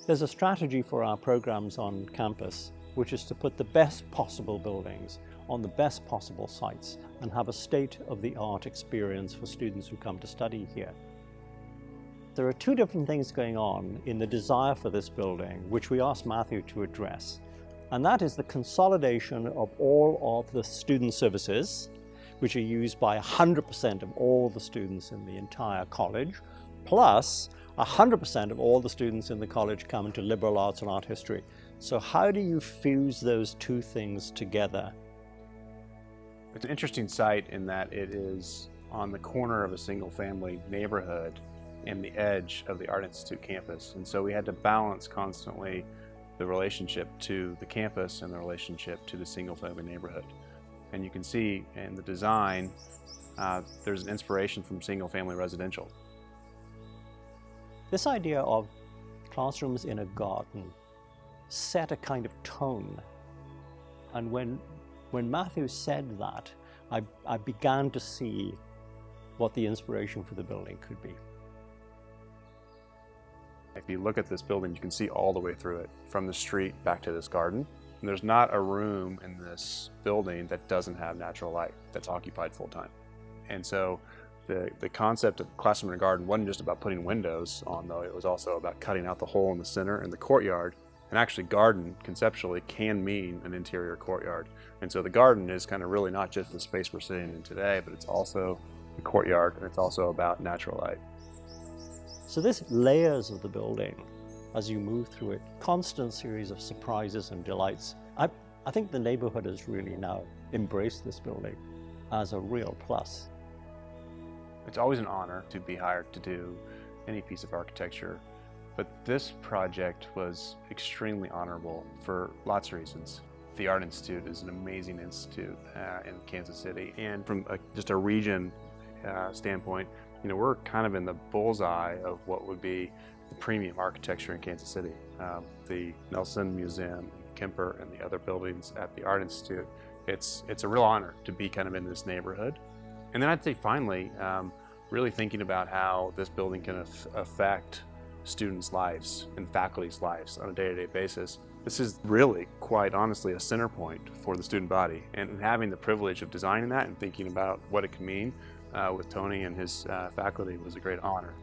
There's a strategy for our programs on campus, which is to put the best possible buildings on the best possible sites and have a state-of-the-art experience for students who come to study here. There are two different things going on in the desire for this building, which we asked Matthew to address. And that is the consolidation of all of the student services, which are used by 100% of all the students in the entire college, plus 100% of all the students in the college come into liberal arts and art history. So how do you fuse those two things together? It's an interesting site in that it is on the corner of a single-family neighborhood and the edge of the Art Institute campus. And so we had to balance constantly the relationship to the campus and the relationship to the single-family neighborhood. And you can see in the design, there's an inspiration from single-family residential. This idea of classrooms in a garden set a kind of tone. And when Matthew said that, I began to see what the inspiration for the building could be. If you look at this building, you can see all the way through it, from the street back to this garden. And there's not a room in this building that doesn't have natural light, that's occupied full time. And so the concept of classroom in a garden wasn't just about putting windows on, though. It was also about cutting out the hole in the center in the courtyard. And actually, garden conceptually can mean an interior courtyard. And so the garden is kind of really not just the space we're sitting in today, but it's also the courtyard, and it's also about natural light. So this layers of the building as you move through it, constant series of surprises and delights. I think the neighborhood has really now embraced this building as a real plus. It's always an honor to be hired to do any piece of architecture, but this project was extremely honorable for lots of reasons. The Art Institute is an amazing institute in Kansas City, and from just a region standpoint, you know, we're kind of in the bullseye of what would be the premium architecture in Kansas City. The Nelson Museum, Kemper, and the other buildings at the Art Institute. It's a real honor to be kind of in this neighborhood. And then I'd say finally, really thinking about how this building can affect students' lives and faculty's lives on a day-to-day basis. This is really, quite honestly, a center point for the student body. And having the privilege of designing that and thinking about what it can mean with Tony and his faculty was a great honor.